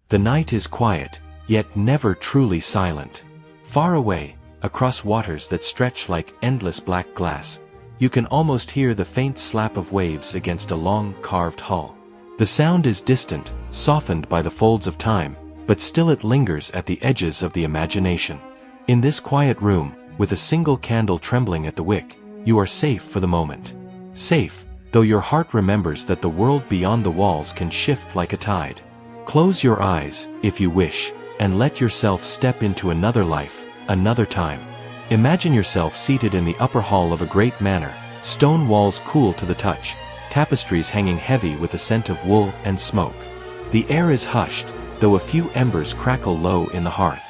The night is quiet, yet never truly silent. Far away, across waters that stretch like endless black glass, you can almost hear the faint slap of waves against a long, carved hull. The sound is distant, softened by the folds of time, but still it lingers at the edges of the imagination. In this quiet room, with a single candle trembling at the wick, you are safe for the moment. Safe, though your heart remembers that the world beyond the walls can shift like a tide. Close your eyes, if you wish, and let yourself step into another life, another time. Imagine yourself seated in the upper hall of a great manor, stone walls cool to the touch, tapestries hanging heavy with the scent of wool and smoke. The air is hushed, though a few embers crackle low in the hearth.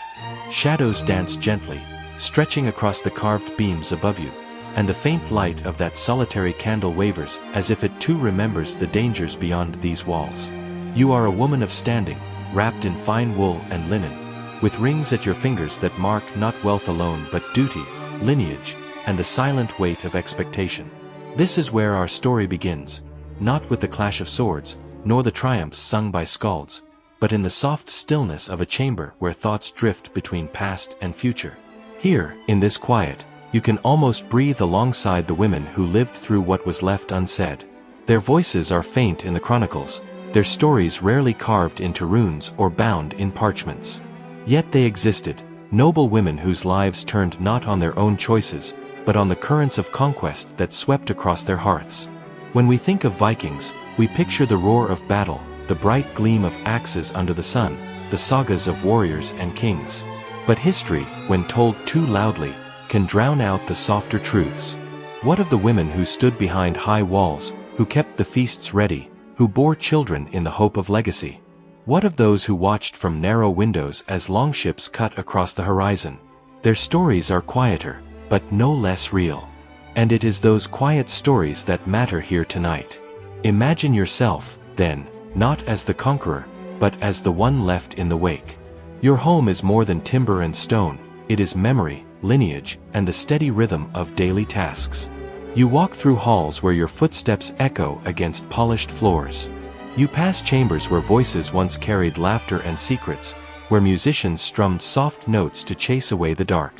Shadows dance gently, stretching across the carved beams above you, and the faint light of that solitary candle wavers as if it too remembers the dangers beyond these walls. You are a woman of standing, wrapped in fine wool and linen, with rings at your fingers that mark not wealth alone but duty, lineage, and the silent weight of expectation. This is where our story begins, not with the clash of swords, nor the triumphs sung by skalds, but in the soft stillness of a chamber where thoughts drift between past and future. Here, in this quiet, you can almost breathe alongside the women who lived through what was left unsaid. Their voices are faint in the chronicles, their stories rarely carved into runes or bound in parchments. Yet they existed, noble women whose lives turned not on their own choices, but on the currents of conquest that swept across their hearths. When we think of Vikings, we picture the roar of battle, the bright gleam of axes under the sun, the sagas of warriors and kings. But history, when told too loudly, can drown out the softer truths. What of the women who stood behind high walls, who kept the feasts ready, who bore children in the hope of legacy? What of those who watched from narrow windows as longships cut across the horizon? Their stories are quieter, but no less real. And it is those quiet stories that matter here tonight. Imagine yourself, then, not as the conqueror, but as the one left in the wake. Your home is more than timber and stone, it is memory, lineage, and the steady rhythm of daily tasks. You walk through halls where your footsteps echo against polished floors. You pass chambers where voices once carried laughter and secrets, where musicians strummed soft notes to chase away the dark.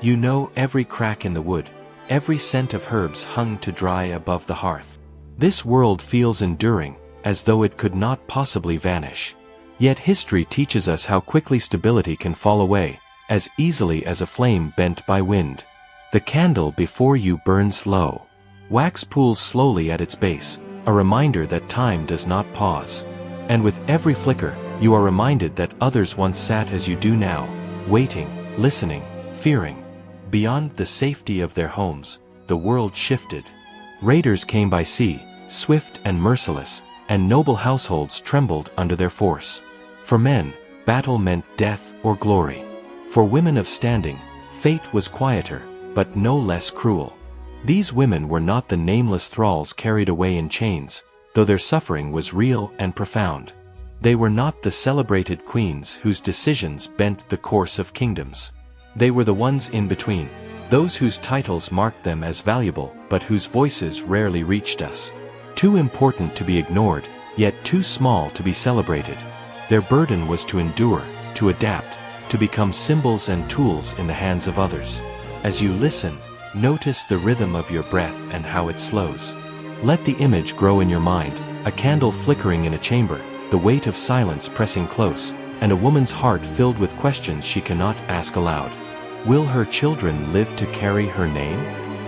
You know every crack in the wood, every scent of herbs hung to dry above the hearth. This world feels enduring, as though it could not possibly vanish. Yet history teaches us how quickly stability can fall away, as easily as a flame bent by wind. The candle before you burns low. Wax pools slowly at its base, a reminder that time does not pause. And with every flicker, you are reminded that others once sat as you do now, waiting, listening, fearing. Beyond the safety of their homes, the world shifted. Raiders came by sea, swift and merciless, and noble households trembled under their force. For men, battle meant death or glory. For women of standing, fate was quieter, but no less cruel. These women were not the nameless thralls carried away in chains, though their suffering was real and profound. They were not the celebrated queens whose decisions bent the course of kingdoms. They were the ones in between, those whose titles marked them as valuable but whose voices rarely reached us. Too important to be ignored, yet too small to be celebrated. Their burden was to endure, to adapt, to become symbols and tools in the hands of others. As you listen, notice the rhythm of your breath and how it slows. Let the image grow in your mind, a candle flickering in a chamber, the weight of silence pressing close, and a woman's heart filled with questions she cannot ask aloud. Will her children live to carry her name?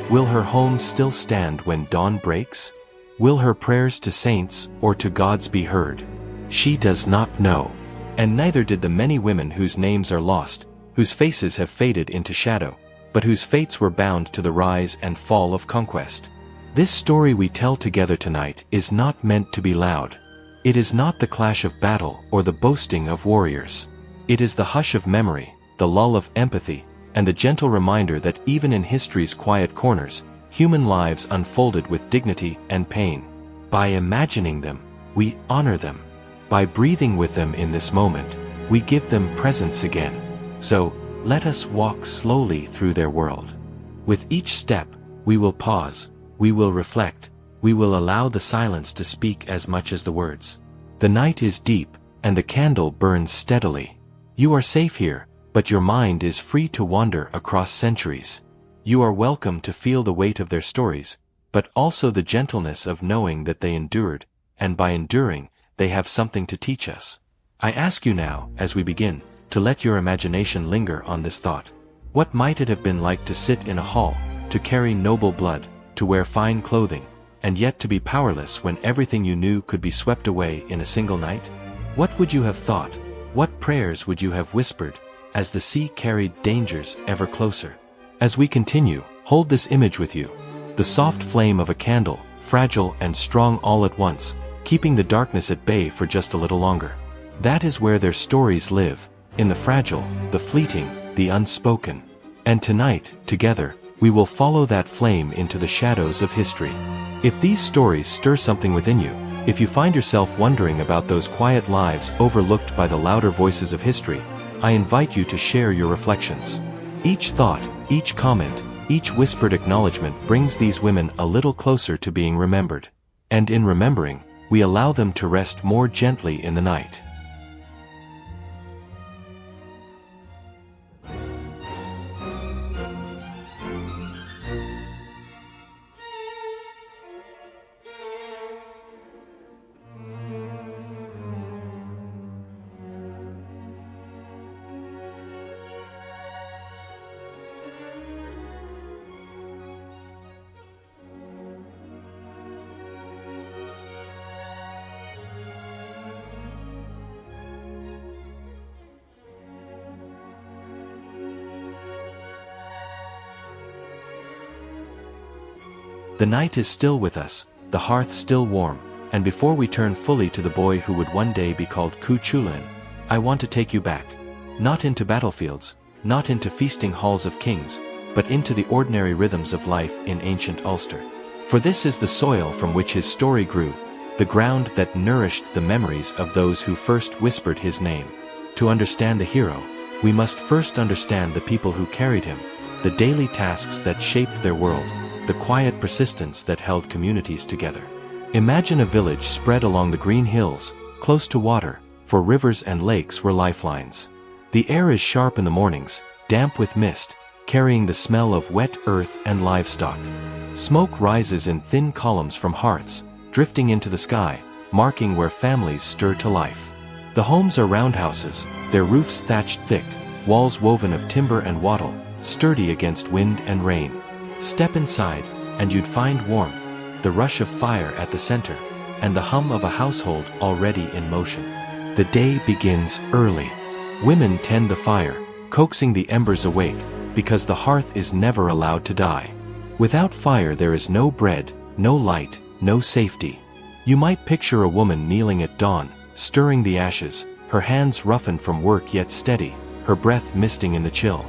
Will her home still stand when dawn breaks? Will her prayers to saints or to gods be heard? She does not know. And neither did the many women whose names are lost, whose faces have faded into shadow, but whose fates were bound to the rise and fall of conquest. This story we tell together tonight is not meant to be loud. It is not the clash of battle or the boasting of warriors. It is the hush of memory, the lull of empathy, and the gentle reminder that even in history's quiet corners, human lives unfolded with dignity and pain. By imagining them, we honor them. By breathing with them in this moment, we give them presence again. So, let us walk slowly through their world. With each step, we will pause, we will reflect, we will allow the silence to speak as much as the words. The night is deep, and the candle burns steadily. You are safe here, but your mind is free to wander across centuries. You are welcome to feel the weight of their stories, but also the gentleness of knowing that they endured, and by enduring, they have something to teach us. I ask you now, as we begin, to let your imagination linger on this thought. What might it have been like to sit in a hall, to carry noble blood, to wear fine clothing, and yet to be powerless when everything you knew could be swept away in a single night? What would you have thought? What prayers would you have whispered, as the sea carried dangers ever closer? As we continue, hold this image with you. The soft flame of a candle, fragile and strong all at once, keeping the darkness at bay for just a little longer. That is where their stories live, in the fragile, the fleeting, the unspoken. And tonight, together, we will follow that flame into the shadows of history. If these stories stir something within you, if you find yourself wondering about those quiet lives overlooked by the louder voices of history, I invite you to share your reflections. Each thought, each comment, each whispered acknowledgement brings these women a little closer to being remembered. And in remembering, we allow them to rest more gently in the night. The night is still with us, the hearth still warm, and before we turn fully to the boy who would one day be called Cú Chulainn, I want to take you back. Not into battlefields, not into feasting halls of kings, but into the ordinary rhythms of life in ancient Ulster. For this is the soil from which his story grew, the ground that nourished the memories of those who first whispered his name. To understand the hero, we must first understand the people who carried him, the daily tasks that shaped their world, the quiet persistence that held communities together. Imagine a village spread along the green hills, close to water, for rivers and lakes were lifelines. The air is sharp in the mornings, damp with mist, carrying the smell of wet earth and livestock. Smoke rises in thin columns from hearths, drifting into the sky, marking where families stir to life. The homes are roundhouses, their roofs thatched thick, walls woven of timber and wattle, sturdy against wind and rain. Step inside, and you'd find warmth, the rush of fire at the center, and the hum of a household already in motion. The day begins early. Women tend the fire, coaxing the embers awake, because the hearth is never allowed to die. Without fire there is no bread, no light, no safety. You might picture a woman kneeling at dawn, stirring the ashes, her hands roughened from work yet steady, her breath misting in the chill.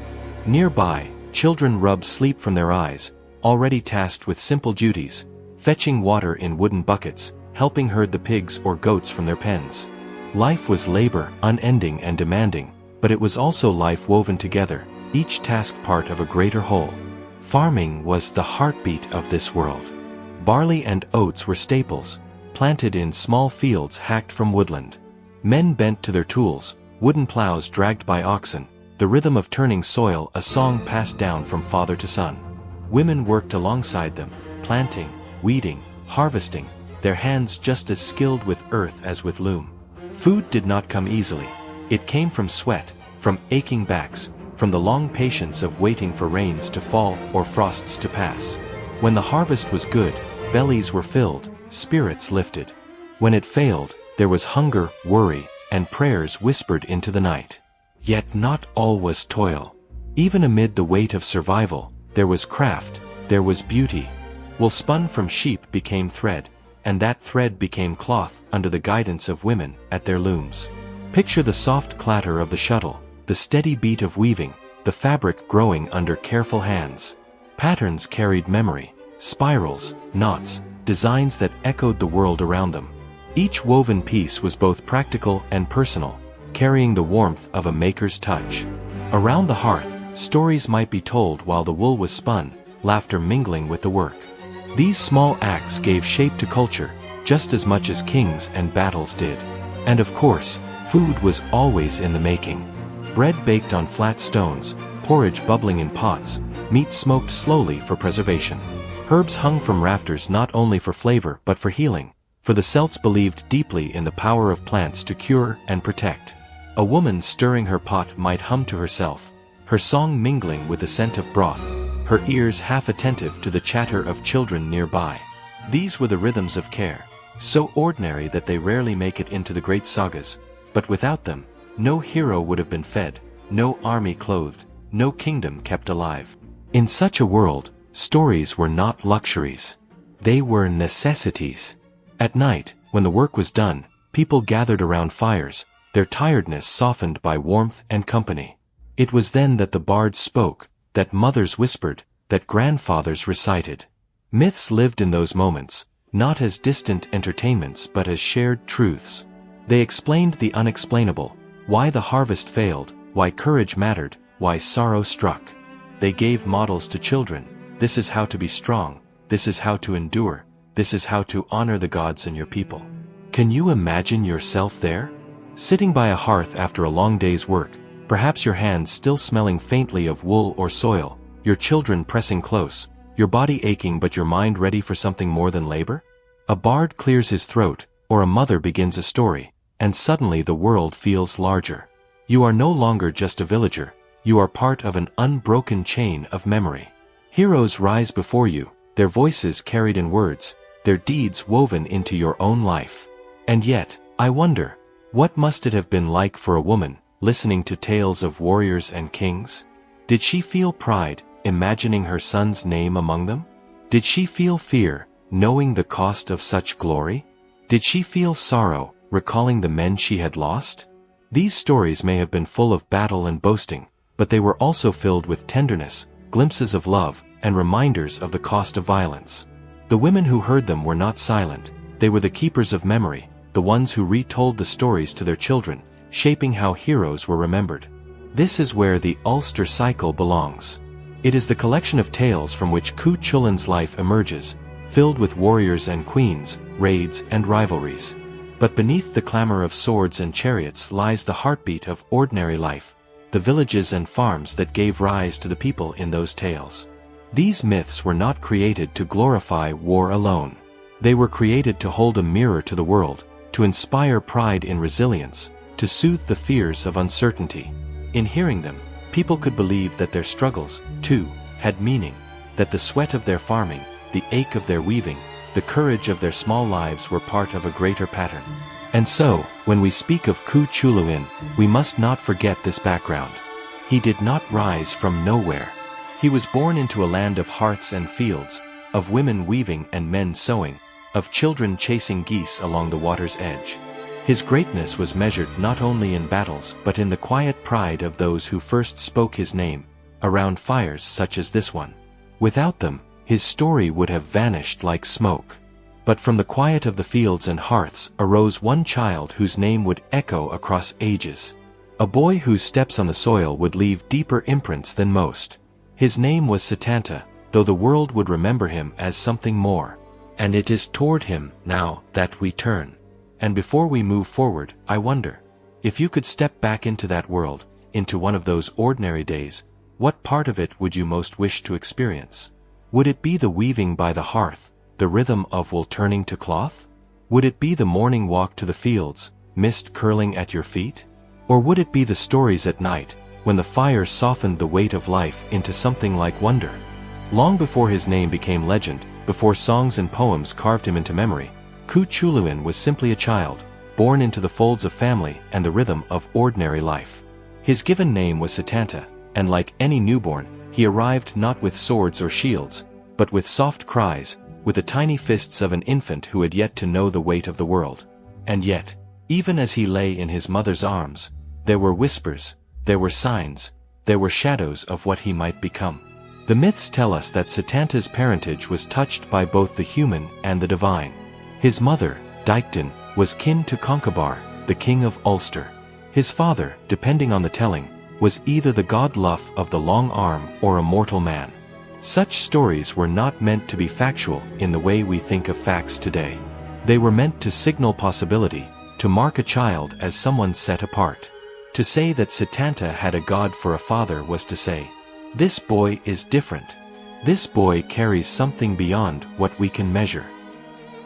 Nearby, children rub sleep from their eyes, already tasked with simple duties, fetching water in wooden buckets, helping herd the pigs or goats from their pens. Life was labor, unending and demanding, but it was also life woven together, each task part of a greater whole. Farming was the heartbeat of this world. Barley and oats were staples, planted in small fields hacked from woodland. Men bent to their tools, wooden plows dragged by oxen, the rhythm of turning soil a song passed down from father to son. Women worked alongside them, planting, weeding, harvesting, their hands just as skilled with earth as with loom. Food did not come easily. It came from sweat, from aching backs, from the long patience of waiting for rains to fall or frosts to pass. When the harvest was good, bellies were filled, spirits lifted. When it failed, there was hunger, worry, and prayers whispered into the night. Yet not all was toil. Even amid the weight of survival, there was craft, there was beauty. Wool spun from sheep became thread, and that thread became cloth under the guidance of women at their looms. Picture the soft clatter of the shuttle, the steady beat of weaving, the fabric growing under careful hands. Patterns carried memory, spirals, knots, designs that echoed the world around them. Each woven piece was both practical and personal, carrying the warmth of a maker's touch. Around the hearth, stories might be told while the wool was spun, laughter mingling with the work. These small acts gave shape to culture, just as much as kings and battles did. And of course, Food was always in the making. Bread baked on flat stones, porridge bubbling in pots, meat smoked slowly for preservation. Herbs hung from rafters not only for flavor but for healing, for the Celts believed deeply in the power of plants to cure and protect. A woman stirring her pot might hum to herself, her song mingling with the scent of broth, her ears half attentive to the chatter of children nearby. These were the rhythms of care, so ordinary that they rarely make it into the great sagas, but without them, no hero would have been fed, no army clothed, no kingdom kept alive. In such a world, stories were not luxuries. They were necessities. At night, when the work was done, people gathered around fires, their tiredness softened by warmth and company. It was then that the bards spoke, that mothers whispered, that grandfathers recited. Myths lived in those moments, not as distant entertainments but as shared truths. They explained the unexplainable, why the harvest failed, why courage mattered, why sorrow struck. They gave models to children. This is how to be strong, this is how to endure, this is how to honor the gods and your people. Can you imagine yourself there? Sitting by a hearth after a long day's work, perhaps your hands still smelling faintly of wool or soil, your children pressing close, your body aching but your mind ready for something more than labor? A bard clears his throat, or a mother begins a story, and suddenly the world feels larger. You are no longer just a villager, you are part of an unbroken chain of memory. Heroes rise before you, their voices carried in words, their deeds woven into your own life. And yet, I wonder, what must it have been like for a woman, listening to tales of warriors and kings? Did she feel pride, imagining her son's name among them? Did she feel fear, knowing the cost of such glory? Did she feel sorrow, recalling the men she had lost? These stories may have been full of battle and boasting, but they were also filled with tenderness, glimpses of love, and reminders of the cost of violence. The women who heard them were not silent, they were the keepers of memory, the ones who retold the stories to their children, shaping how heroes were remembered. This is where the Ulster cycle belongs. It is the collection of tales from which Cú Chulainn's life emerges, filled with warriors and queens, raids and rivalries. But beneath the clamor of swords and chariots lies the heartbeat of ordinary life, the villages and farms that gave rise to the people in those tales. These myths were not created to glorify war alone. They were created to hold a mirror to the world, to inspire pride in resilience, to soothe the fears of uncertainty. In hearing them, people could believe that their struggles, too, had meaning, that the sweat of their farming, the ache of their weaving, the courage of their small lives were part of a greater pattern. And so, when we speak of Cú Chulainn, we must not forget this background. He did not rise from nowhere. He was born into a land of hearths and fields, of women weaving and men sewing, of children chasing geese along the water's edge. His greatness was measured not only in battles but in the quiet pride of those who first spoke his name, around fires such as this one. Without them, his story would have vanished like smoke. But from the quiet of the fields and hearths arose one child whose name would echo across ages. A boy whose steps on the soil would leave deeper imprints than most. His name was Sétanta, though the world would remember him as something more. And it is toward him, now, that we turn. And before we move forward, I wonder, if you could step back into that world, into one of those ordinary days, what part of it would you most wish to experience? Would it be the weaving by the hearth, the rhythm of wool turning to cloth? Would it be the morning walk to the fields, mist curling at your feet? Or would it be the stories at night, when the fire softened the weight of life into something like wonder? Long before his name became legend, before songs and poems carved him into memory, Cú Chulainn was simply a child, born into the folds of family and the rhythm of ordinary life. His given name was Sétanta, and like any newborn, he arrived not with swords or shields, but with soft cries, with the tiny fists of an infant who had yet to know the weight of the world. And yet, even as he lay in his mother's arms, there were whispers, there were signs, there were shadows of what he might become. The myths tell us that Sétanta's parentage was touched by both the human and the divine. His mother, Deichtin, was kin to Concobar, the king of Ulster. His father, depending on the telling, was either the god Luff of the long arm or a mortal man. Such stories were not meant to be factual in the way we think of facts today. They were meant to signal possibility, to mark a child as someone set apart. To say that Sétanta had a god for a father was to say, "This boy is different. This boy carries something beyond what we can measure."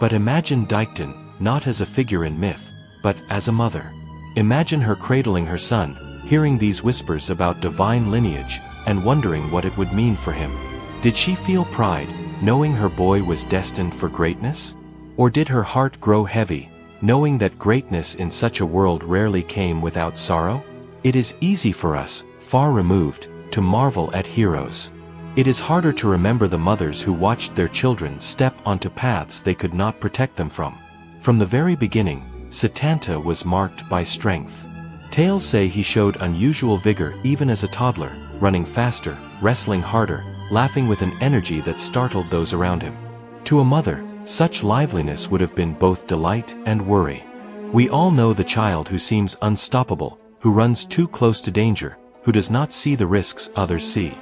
But imagine Deichton, not as a figure in myth, but as a mother. Imagine her cradling her son, hearing these whispers about divine lineage, and wondering what it would mean for him. Did she feel pride, knowing her boy was destined for greatness? Or did her heart grow heavy, knowing that greatness in such a world rarely came without sorrow? It is easy for us, far removed, to marvel at heroes. It is harder to remember the mothers who watched their children step onto paths they could not protect them from. From the very beginning, Sétanta was marked by strength. Tales say he showed unusual vigor even as a toddler, running faster, wrestling harder, laughing with an energy that startled those around him. To a mother, such liveliness would have been both delight and worry. We all know the child who seems unstoppable, who runs too close to danger, who does not see the risks others see.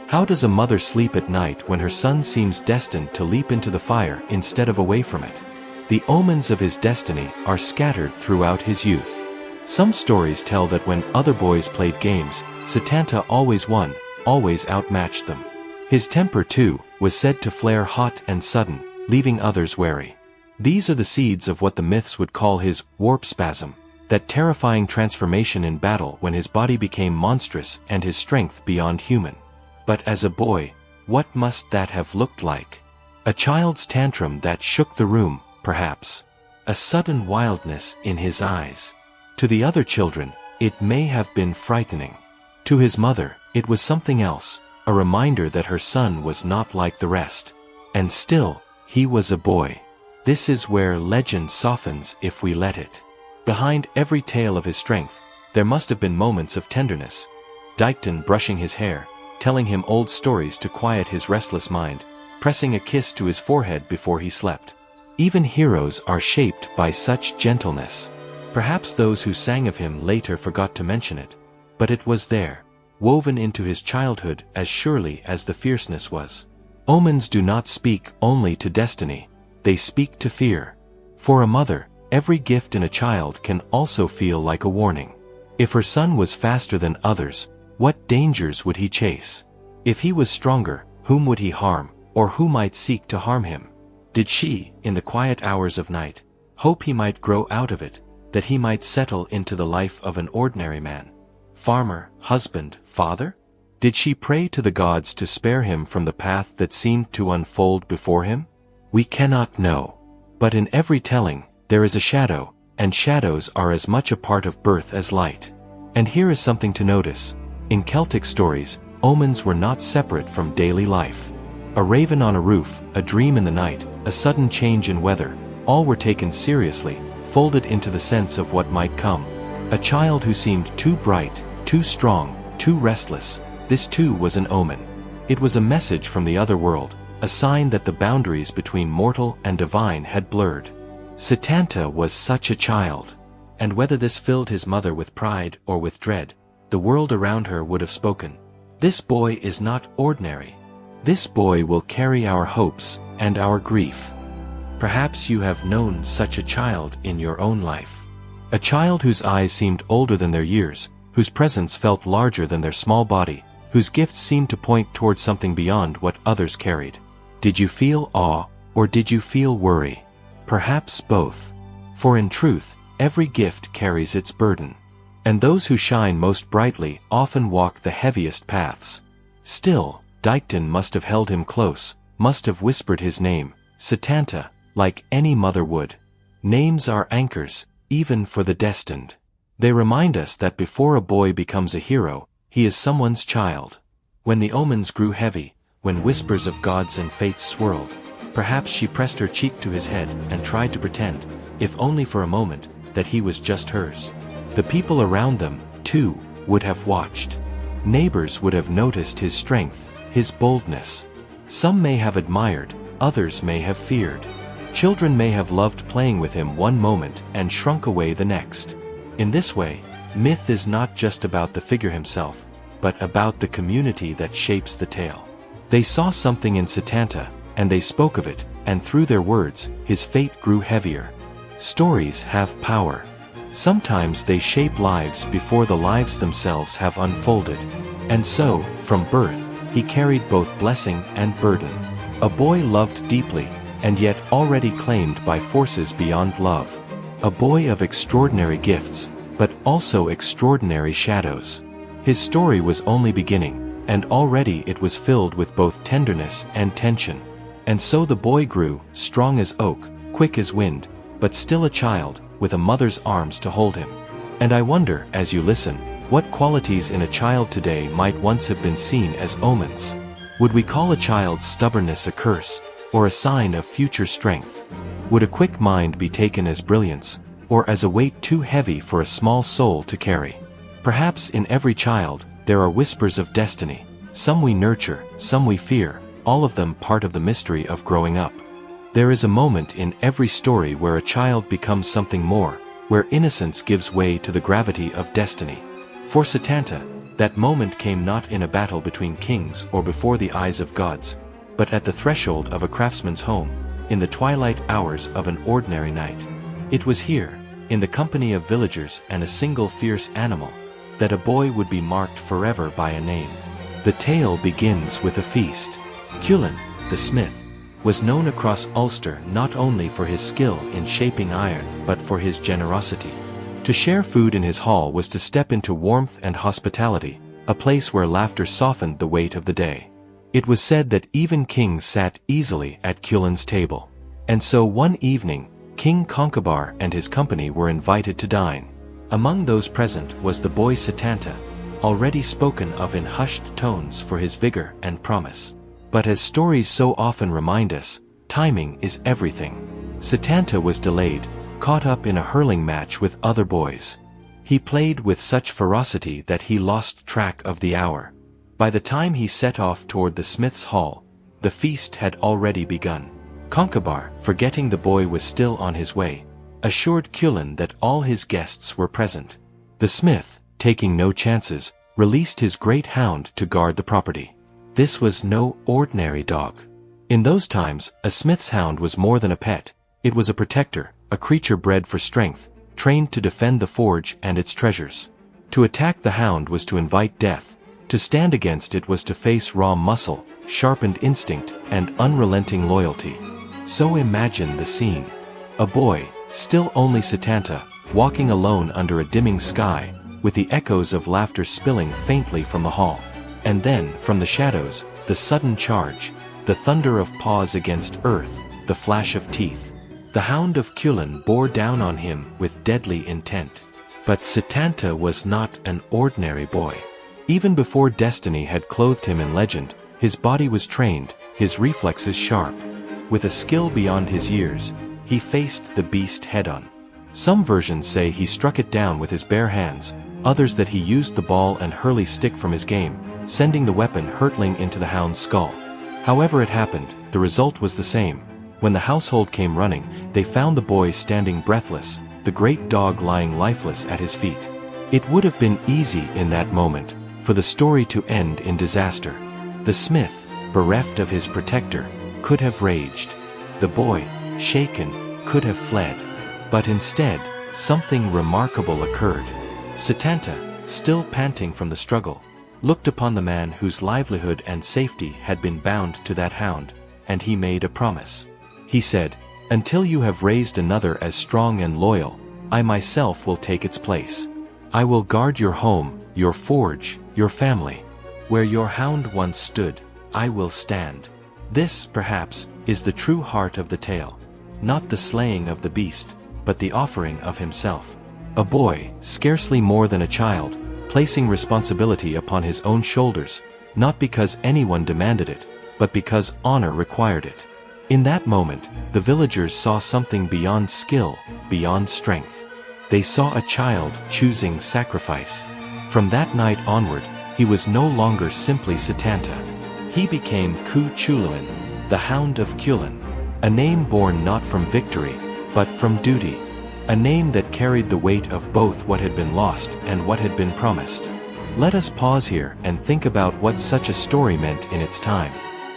How does a mother sleep at night when her son seems destined to leap into the fire instead of away from it? The omens of his destiny are scattered throughout his youth. Some stories tell that when other boys played games, Sétanta always won, always outmatched them. His temper, too, was said to flare hot and sudden, leaving others wary. These are the seeds of what the myths would call his warp spasm, that terrifying transformation in battle when his body became monstrous and his strength beyond human. But as a boy, what must that have looked like? A child's tantrum that shook the room, perhaps. A sudden wildness in his eyes. To the other children, it may have been frightening. To his mother, it was something else, a reminder that her son was not like the rest. And still, he was a boy. This is where legend softens if we let it. Behind every tale of his strength, there must have been moments of tenderness. Deichton brushing his hair, telling him old stories to quiet his restless mind, pressing a kiss to his forehead before he slept. Even heroes are shaped by such gentleness. Perhaps those who sang of him later forgot to mention it, but it was there, woven into his childhood as surely as the fierceness was. Omens do not speak only to destiny, they speak to fear. For a mother, every gift in a child can also feel like a warning. If her son was faster than others, what dangers would he chase? If he was stronger, whom would he harm, or who might seek to harm him? Did she, in the quiet hours of night, hope he might grow out of it, that he might settle into the life of an ordinary man? Farmer, husband, father? Did she pray to the gods to spare him from the path that seemed to unfold before him? We cannot know. But in every telling, there is a shadow, and shadows are as much a part of birth as light. And here is something to notice. In Celtic stories, omens were not separate from daily life. A raven on a roof, a dream in the night, a sudden change in weather, all were taken seriously, folded into the sense of what might come. A child who seemed too bright, too strong, too restless, this too was an omen. It was a message from the other world, a sign that the boundaries between mortal and divine had blurred. Sétanta was such a child, and whether this filled his mother with pride or with dread, the world around her would have spoken. This boy is not ordinary. This boy will carry our hopes and our grief. Perhaps you have known such a child in your own life. A child whose eyes seemed older than their years, whose presence felt larger than their small body, whose gifts seemed to point toward something beyond what others carried. Did you feel awe, or did you feel worry? Perhaps both. For in truth, every gift carries its burden. And those who shine most brightly often walk the heaviest paths. Still, Deichton must have held him close, must have whispered his name, Sétanta, like any mother would. Names are anchors, even for the destined. They remind us that before a boy becomes a hero, he is someone's child. When the omens grew heavy, when whispers of gods and fates swirled, perhaps she pressed her cheek to his head and tried to pretend, if only for a moment, that he was just hers. The people around them, too, would have watched. Neighbors would have noticed his strength, his boldness. Some may have admired, others may have feared. Children may have loved playing with him one moment and shrunk away the next. In this way, myth is not just about the figure himself, but about the community that shapes the tale. They saw something in Sétanta, and they spoke of it, and through their words, his fate grew heavier. Stories have power. Sometimes they shape lives before the lives themselves have unfolded. And so, from birth, he carried both blessing and burden. A boy loved deeply, and yet already claimed by forces beyond love. A boy of extraordinary gifts, but also extraordinary shadows. His story was only beginning, and already it was filled with both tenderness and tension. And so the boy grew, strong as oak, quick as wind, but still a child, with a mother's arms to hold him. And I wonder, as you listen, what qualities in a child today might once have been seen as omens? Would we call a child's stubbornness a curse, or a sign of future strength? Would a quick mind be taken as brilliance, or as a weight too heavy for a small soul to carry? Perhaps in every child, there are whispers of destiny, some we nurture, some we fear, all of them part of the mystery of growing up. There is a moment in every story where a child becomes something more, where innocence gives way to the gravity of destiny. For Sétanta, that moment came not in a battle between kings or before the eyes of gods, but at the threshold of a craftsman's home, in the twilight hours of an ordinary night. It was here, in the company of villagers and a single fierce animal, that a boy would be marked forever by a name. The tale begins with a feast. Chulainn, the smith, was known across Ulster not only for his skill in shaping iron but for his generosity. To share food in his hall was to step into warmth and hospitality, a place where laughter softened the weight of the day. It was said that even kings sat easily at Chulainn's table. And so one evening, King Concobar and his company were invited to dine. Among those present was the boy Sétanta, already spoken of in hushed tones for his vigor and promise. But as stories so often remind us, timing is everything. Sétanta was delayed, caught up in a hurling match with other boys. He played with such ferocity that he lost track of the hour. By the time he set off toward the smith's hall, the feast had already begun. Concobar, forgetting the boy was still on his way, assured Chulainn that all his guests were present. The smith, taking no chances, released his great hound to guard the property. This was no ordinary dog. In those times, a smith's hound was more than a pet. It was a protector, a creature bred for strength, trained to defend the forge and its treasures. To attack the hound was to invite death. To stand against it was to face raw muscle, sharpened instinct, and unrelenting loyalty. So imagine the scene. A boy, still only Sétanta, walking alone under a dimming sky, with the echoes of laughter spilling faintly from the hall. And then, from the shadows, the sudden charge, the thunder of paws against earth, the flash of teeth. The Hound of Chulainn bore down on him with deadly intent. But Sétanta was not an ordinary boy. Even before destiny had clothed him in legend, his body was trained, his reflexes sharp. With a skill beyond his years, he faced the beast head-on. Some versions say he struck it down with his bare hands, others that he used the ball and hurley stick from his game, sending the weapon hurtling into the hound's skull. However it happened, the result was the same. When the household came running, they found the boy standing breathless, the great dog lying lifeless at his feet. It would have been easy in that moment for the story to end in disaster. The smith, bereft of his protector, could have raged. The boy, shaken, could have fled. But instead, something remarkable occurred. Sétanta, still panting from the struggle, looked upon the man whose livelihood and safety had been bound to that hound, and he made a promise. He said, "Until you have raised another as strong and loyal, I myself will take its place. I will guard your home, your forge, your family. Where your hound once stood, I will stand." This, perhaps, is the true heart of the tale. Not the slaying of the beast, but the offering of himself. A boy, scarcely more than a child, placing responsibility upon his own shoulders, not because anyone demanded it, but because honor required it. In that moment, the villagers saw something beyond skill, beyond strength. They saw a child choosing sacrifice. From that night onward, he was no longer simply Sétanta. He became Cú Chulainn, the Hound of Chulainn, a name born not from victory, but from duty. A name that carried the weight of both what had been lost and what had been promised. Let us pause here and think about what such a story meant in its time.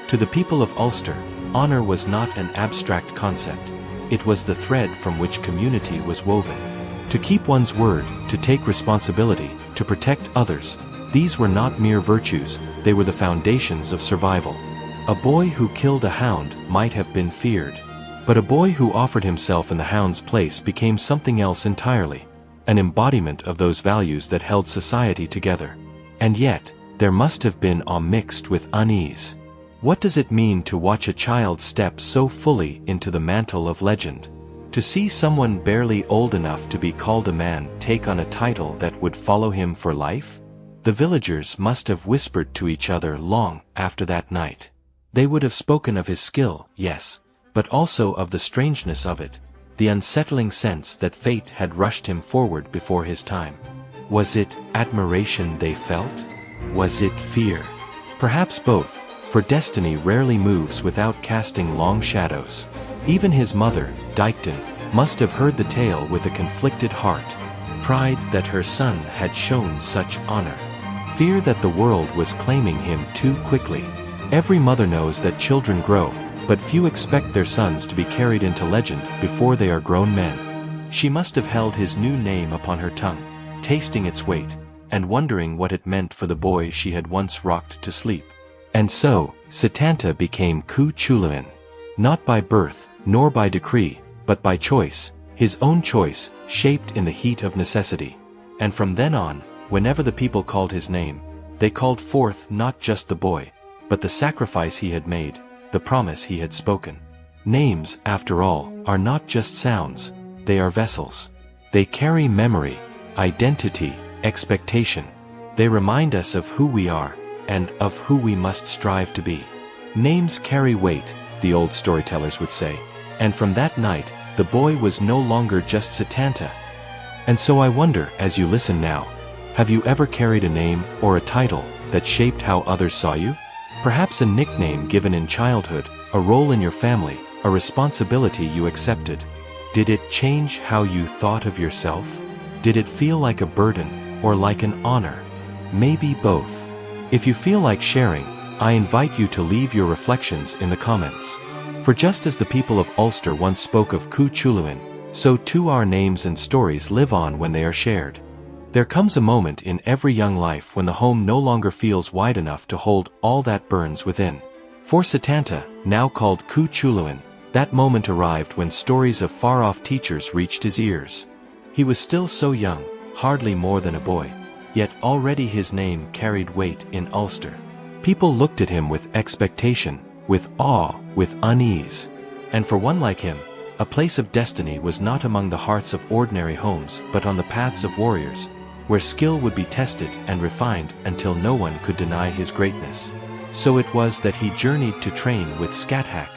To the people of Ulster, honor was not an abstract concept. It was the thread from which community was woven. To keep one's word, to take responsibility, to protect others, these were not mere virtues, they were the foundations of survival. A boy who killed a hound might have been feared. But a boy who offered himself in the hound's place became something else entirely, an embodiment of those values that held society together. And yet, there must have been awe mixed with unease. What does it mean to watch a child step so fully into the mantle of legend? To see someone barely old enough to be called a man take on a title that would follow him for life? The villagers must have whispered to each other long after that night. They would have spoken of his skill, yes, but also of the strangeness of it, the unsettling sense that fate had rushed him forward before his time. Was it admiration they felt? Was it fear? Perhaps both, for destiny rarely moves without casting long shadows. Even his mother, Deichton, must have heard the tale with a conflicted heart. Pride that her son had shown such honor. Fear that the world was claiming him too quickly. Every mother knows that children grow, but few expect their sons to be carried into legend before they are grown men. She must have held his new name upon her tongue, tasting its weight, and wondering what it meant for the boy she had once rocked to sleep. And so, Sétanta became Cú Chulainn. Not by birth, nor by decree, but by choice, his own choice, shaped in the heat of necessity. And from then on, whenever the people called his name, they called forth not just the boy, but the sacrifice he had made, the promise he had spoken. Names, after all, are not just sounds, they are vessels. They carry memory, identity, expectation. They remind us of who we are, and of who we must strive to be. Names carry weight, the old storytellers would say, and from that night, the boy was no longer just Sétanta. And so I wonder, as you listen now, have you ever carried a name or a title that shaped how others saw you? Perhaps a nickname given in childhood, a role in your family, a responsibility you accepted. Did it change how you thought of yourself? Did it feel like a burden, or like an honor? Maybe both. If you feel like sharing, I invite you to leave your reflections in the comments. For just as the people of Ulster once spoke of Cú Chulainn, so too our names and stories live on when they are shared. There comes a moment in every young life when the home no longer feels wide enough to hold all that burns within. For Sétanta, now called Cú Chulainn, that moment arrived when stories of far-off teachers reached his ears. He was still so young, hardly more than a boy, yet already his name carried weight in Ulster. People looked at him with expectation, with awe, with unease. And for one like him, a place of destiny was not among the hearths of ordinary homes but on the paths of warriors, where skill would be tested and refined until no one could deny his greatness. So it was that he journeyed to train with Scáthach,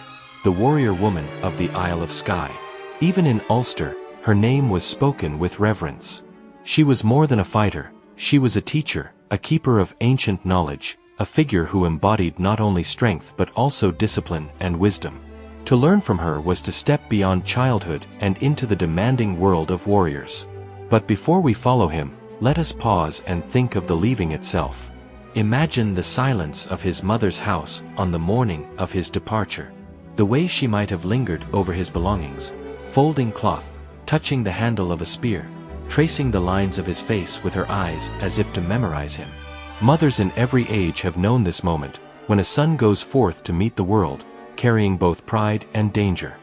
the warrior woman of the Isle of Skye. Even in Ulster, her name was spoken with reverence. She was more than a fighter, she was a teacher, a keeper of ancient knowledge, a figure who embodied not only strength but also discipline and wisdom. To learn from her was to step beyond childhood and into the demanding world of warriors. But before we follow him, let us pause and think of the leaving itself. Imagine the silence of his mother's house on the morning of his departure. The way she might have lingered over his belongings, folding cloth, touching the handle of a spear, tracing the lines of his face with her eyes as if to memorize him. Mothers in every age have known this moment, when a son goes forth to meet the world, carrying both pride and danger.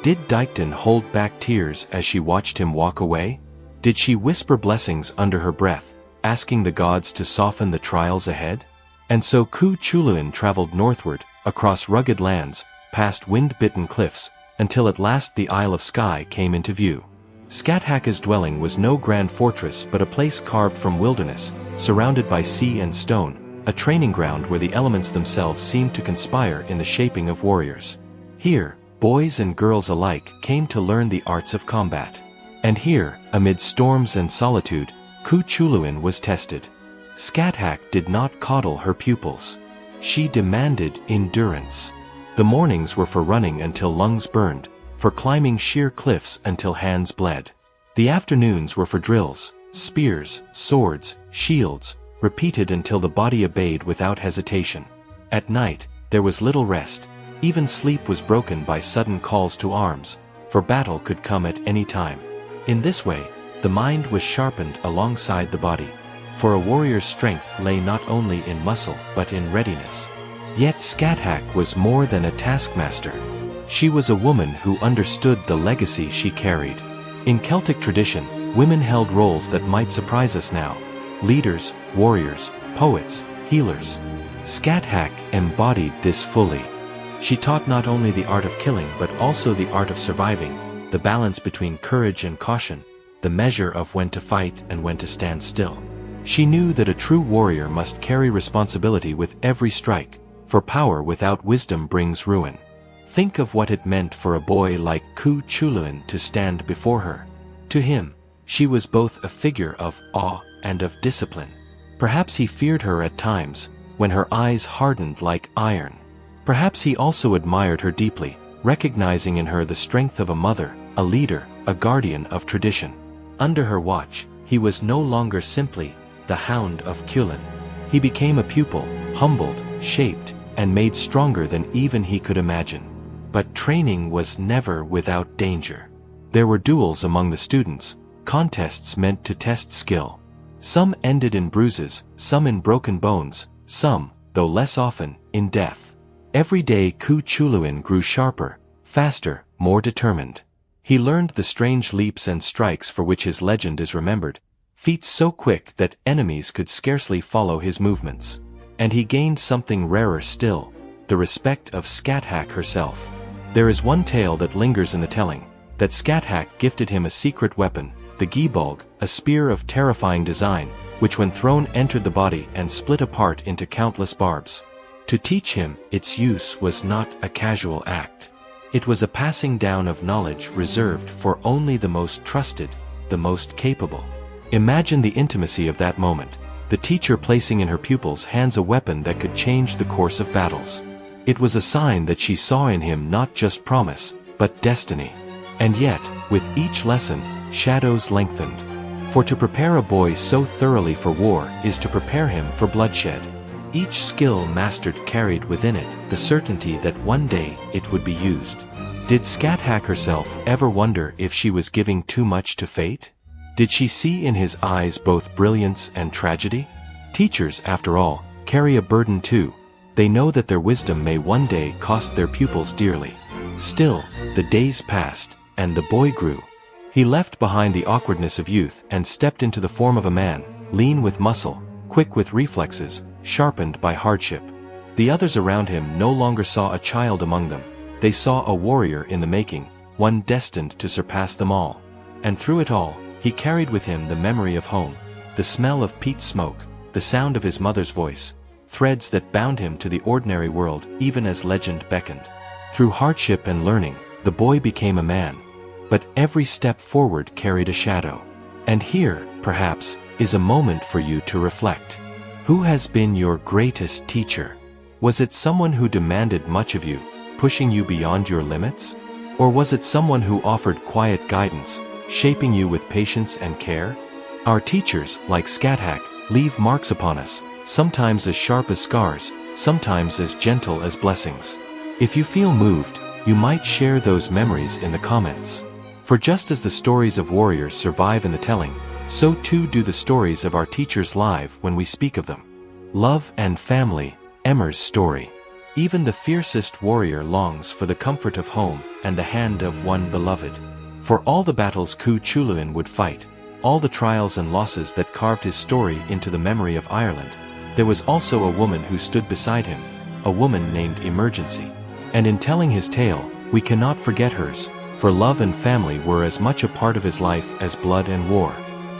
Did Deichton hold back tears as she watched him walk away? Did she whisper blessings under her breath, asking the gods to soften the trials ahead? And so Cú Chulainn traveled northward, across rugged lands, past wind-bitten cliffs, until at last the Isle of Skye came into view. Scáthach's dwelling was no grand fortress but a place carved from wilderness, surrounded by sea and stone, a training ground where the elements themselves seemed to conspire in the shaping of warriors. Here, boys and girls alike came to learn the arts of combat. And here, amid storms and solitude, Cú Chulainn was tested. Scáthach did not coddle her pupils. She demanded endurance. The mornings were for running until lungs burned, for climbing sheer cliffs until hands bled. The afternoons were for drills, spears, swords, shields, repeated until the body obeyed without hesitation. At night, there was little rest. Even sleep was broken by sudden calls to arms, for battle could come at any time. In this way, the The mind was sharpened alongside the body. For a warrior's strength lay not only in muscle but in readiness. Yet Scáthach was more than a taskmaster. She was a woman who understood the legacy she carried. In Celtic tradition, women held roles that might surprise us now. Leaders, warriors, poets, healers. Scáthach embodied this fully. She taught not only the art of killing but also the art of surviving, the balance between courage and caution, the measure of when to fight and when to stand still. She knew that a true warrior must carry responsibility with every strike, for power without wisdom brings ruin. Think of what it meant for a boy like Cú Chulainn to stand before her. To him, she was both a figure of awe and of discipline. Perhaps he feared her at times, when her eyes hardened like iron. Perhaps he also admired her deeply, recognizing in her the strength of a mother, a leader, a guardian of tradition. Under her watch, he was no longer simply the Hound of Ulster. He became a pupil, humbled, shaped, and made stronger than even he could imagine. But training was never without danger. There were duels among the students, contests meant to test skill. Some ended in bruises, some in broken bones, some, though less often, in death. Every day Cú Chulainn grew sharper, faster, more determined. He learned the strange leaps and strikes for which his legend is remembered, feats so quick that enemies could scarcely follow his movements. And he gained something rarer still, the respect of Scáthach herself. There is one tale that lingers in the telling, that Scáthach gifted him a secret weapon, the gíbog, a spear of terrifying design, which when thrown entered the body and split apart into countless barbs. To teach him its use was not a casual act. It was a passing down of knowledge reserved for only the most trusted, the most capable. Imagine the intimacy of that moment, the teacher placing in her pupil's hands a weapon that could change the course of battles. It was a sign that she saw in him not just promise, but destiny. And yet, with each lesson, shadows lengthened. For to prepare a boy so thoroughly for war is to prepare him for bloodshed. Each skill mastered carried within it the certainty that one day it would be used. Did Scáthach herself ever wonder if she was giving too much to fate? Did she see in his eyes both brilliance and tragedy? Teachers, after all, carry a burden too. They know that their wisdom may one day cost their pupils dearly. Still, the days passed, and the boy grew. He left behind the awkwardness of youth and stepped into the form of a man, lean with muscle, quick with reflexes, sharpened by hardship. The others around him no longer saw a child among them. They saw a warrior in the making, one destined to surpass them all. And through it all, he carried with him the memory of home, the smell of peat smoke, the sound of his mother's voice, threads that bound him to the ordinary world even as legend beckoned. Through hardship and learning, the boy became a man. But every step forward carried a shadow. And here, perhaps, is a moment for you to reflect. Who has been your greatest teacher? Was it someone who demanded much of you, pushing you beyond your limits? Or was it someone who offered quiet guidance, shaping you with patience and care? Our teachers, like Scáthach, leave marks upon us, sometimes as sharp as scars, sometimes as gentle as blessings. If you feel moved, you might share those memories in the comments. For just as the stories of warriors survive in the telling, so too do the stories of our teachers live when we speak of them. Love and family, Emer's story. Even the fiercest warrior longs for the comfort of home and the hand of one beloved. For all the battles Cú Chulainn would fight, all the trials and losses that carved his story into the memory of Ireland, there was also a woman who stood beside him, a woman named Emergency. And in telling his tale, we cannot forget hers, for love and family were as much a part of his life as blood and war.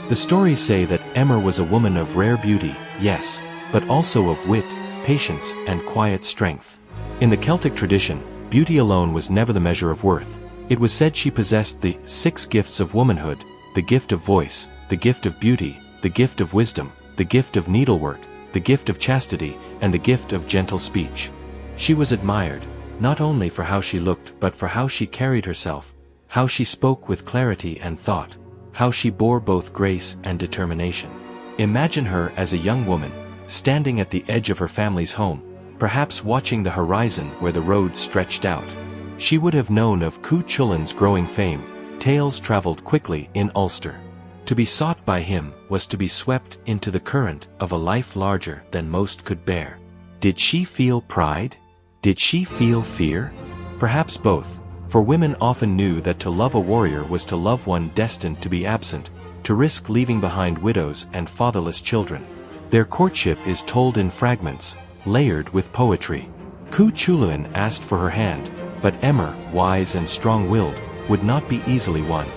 The stories say that Emer was a woman of rare beauty, yes, but also of wit, patience, and quiet strength. In the Celtic tradition, beauty alone was never the measure of worth. It was said she possessed the 6 gifts of womanhood, the gift of voice, the gift of beauty, the gift of wisdom, the gift of needlework, the gift of chastity, and the gift of gentle speech. She was admired, not only for how she looked but for how she carried herself, how she spoke with clarity and thought, how she bore both grace and determination. Imagine her as a young woman, standing at the edge of her family's home, perhaps watching the horizon where the road stretched out. She would have known of Cú Chulainn's growing fame. Tales traveled quickly in Ulster. To be sought by him was to be swept into the current of a life larger than most could bear. Did she feel pride? Did she feel fear? Perhaps both, for women often knew that to love a warrior was to love one destined to be absent, to risk leaving behind widows and fatherless children. Their courtship is told in fragments, layered with poetry. Cú Chulainn asked for her hand, but Emer, wise and strong-willed, would not be easily won.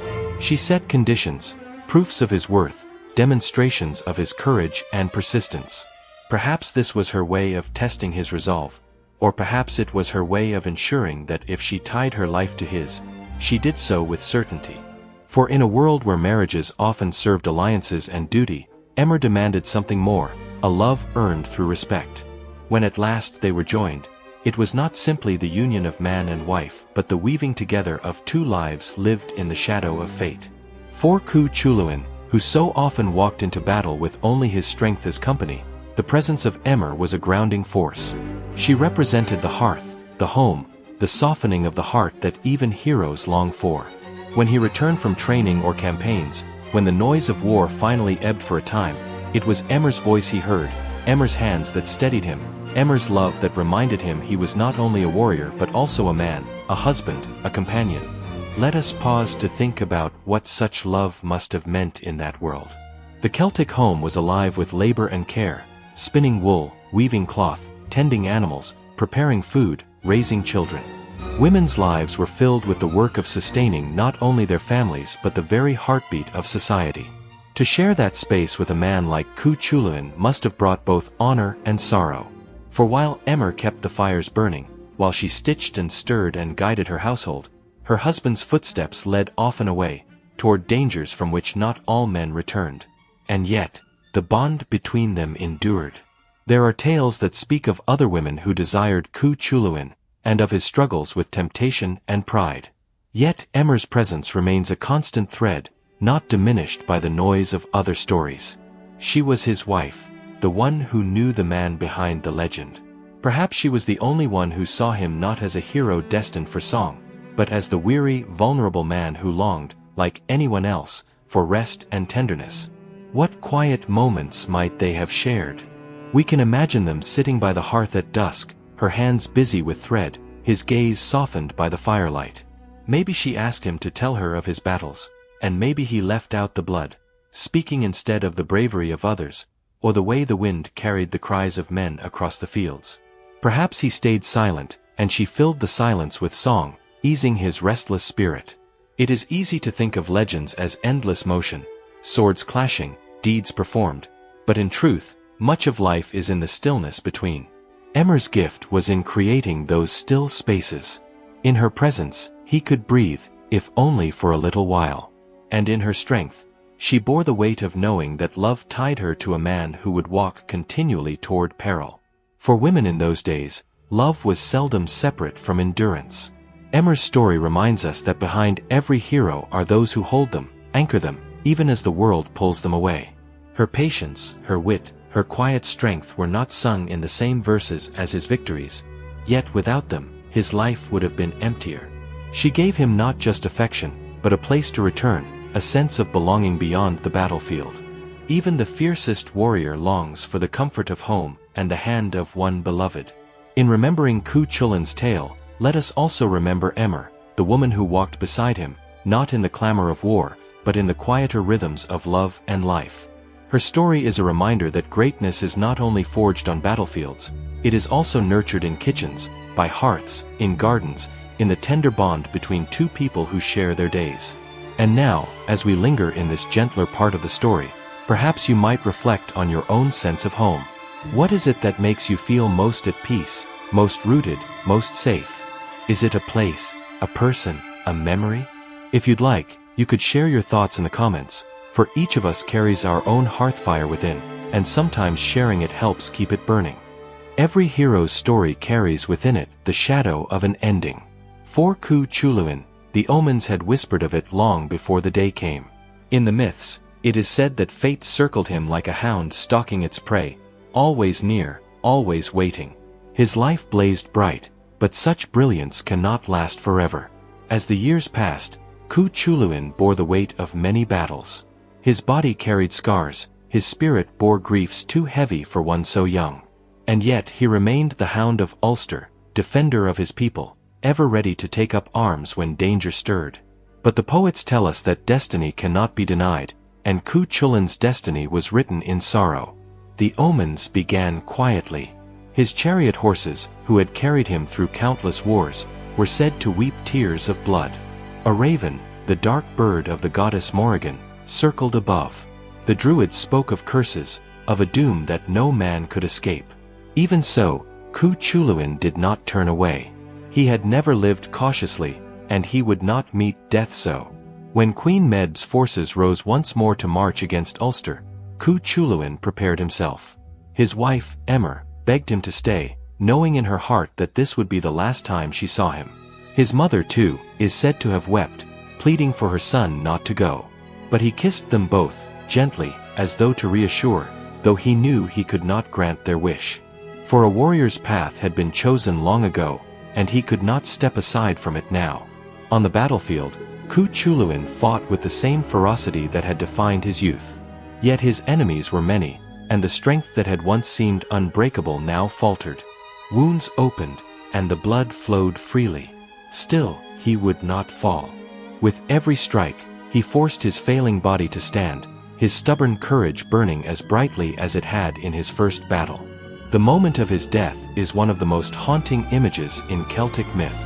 She set conditions, proofs of his worth, demonstrations of his courage and persistence. Perhaps this was her way of testing his resolve, or perhaps it was her way of ensuring that if she tied her life to his, she did so with certainty. For in a world where marriages often served alliances and duty, Emer demanded something more, a love earned through respect. When at last they were joined, it was not simply the union of man and wife, but the weaving together of two lives lived in the shadow of fate. For Cú Chulainn, who so often walked into battle with only his strength as company, the presence of Emer was a grounding force. She represented the hearth, the home, the softening of the heart that even heroes long for. When he returned from training or campaigns, when the noise of war finally ebbed for a time, it was Emer's voice he heard, Emer's hands that steadied him, Emer's love that reminded him he was not only a warrior but also a man, a husband, a companion. Let us pause to think about what such love must have meant in that world. The Celtic home was alive with labor and care, spinning wool, weaving cloth, tending animals, preparing food, raising children. Women's lives were filled with the work of sustaining not only their families but the very heartbeat of society. To share that space with a man like Cú Chulainn must have brought both honor and sorrow. For while Emer kept the fires burning, while she stitched and stirred and guided her household, her husband's footsteps led often away, toward dangers from which not all men returned. And yet, the bond between them endured. There are tales that speak of other women who desired Cú Chulainn, and of his struggles with temptation and pride. Yet Emer's presence remains a constant thread, not diminished by the noise of other stories. She was his wife, the one who knew the man behind the legend. Perhaps she was the only one who saw him not as a hero destined for song, but as the weary, vulnerable man who longed, like anyone else, for rest and tenderness. What quiet moments might they have shared? We can imagine them sitting by the hearth at dusk, her hands busy with thread, his gaze softened by the firelight. Maybe she asked him to tell her of his battles, and maybe he left out the blood, speaking instead of the bravery of others, or the way the wind carried the cries of men across the fields. Perhaps he stayed silent, and she filled the silence with song, easing his restless spirit. It is easy to think of legends as endless motion, swords clashing, deeds performed, but in truth, much of life is in the stillness between. Emer's gift was in creating those still spaces. In her presence, he could breathe, if only for a little while. And in her strength, she bore the weight of knowing that love tied her to a man who would walk continually toward peril. For women in those days, love was seldom separate from endurance. Emer's story reminds us that behind every hero are those who hold them, anchor them, even as the world pulls them away. Her patience, her wit, her quiet strength were not sung in the same verses as his victories, yet without them, his life would have been emptier. She gave him not just affection, but a place to return, a sense of belonging beyond the battlefield. Even the fiercest warrior longs for the comfort of home and the hand of one beloved. In remembering Cú Chulainn's tale, let us also remember Emer, the woman who walked beside him, not in the clamor of war, but in the quieter rhythms of love and life. Her story is a reminder that greatness is not only forged on battlefields, it is also nurtured in kitchens, by hearths, in gardens, in the tender bond between two people who share their days. And now, as we linger in this gentler part of the story, perhaps you might reflect on your own sense of home. What is it that makes you feel most at peace, most rooted, most safe? Is it a place, a person, a memory? If you'd like, you could share your thoughts in the comments, for each of us carries our own hearth fire within, and sometimes sharing it helps keep it burning. Every hero's story carries within it the shadow of an ending. For Cú Chulainn, the omens had whispered of it long before the day came. In the myths, it is said that fate circled him like a hound stalking its prey, always near, always waiting. His life blazed bright, but such brilliance cannot last forever. As the years passed, Cú Chulainn bore the weight of many battles. His body carried scars, his spirit bore griefs too heavy for one so young. And yet he remained the Hound of Ulster, defender of his people, ever ready to take up arms when danger stirred. But the poets tell us that destiny cannot be denied, and Cú Chulainn's destiny was written in sorrow. The omens began quietly. His chariot horses, who had carried him through countless wars, were said to weep tears of blood. A raven, the dark bird of the goddess Morrigan, circled above. The druids spoke of curses, of a doom that no man could escape. Even so, Cú Chulainn did not turn away. He had never lived cautiously, and he would not meet death so. When Queen Medb's forces rose once more to march against Ulster, Cú Chulainn prepared himself. His wife, Emer, begged him to stay, knowing in her heart that this would be the last time she saw him. His mother, too, is said to have wept, pleading for her son not to go. But he kissed them both, gently, as though to reassure, though he knew he could not grant their wish. For a warrior's path had been chosen long ago, and he could not step aside from it now. On the battlefield, Cú Chulainn fought with the same ferocity that had defined his youth. Yet his enemies were many, and the strength that had once seemed unbreakable now faltered. Wounds opened, and the blood flowed freely. Still, he would not fall. With every strike, he forced his failing body to stand, his stubborn courage burning as brightly as it had in his first battle. The moment of his death is one of the most haunting images in Celtic myth.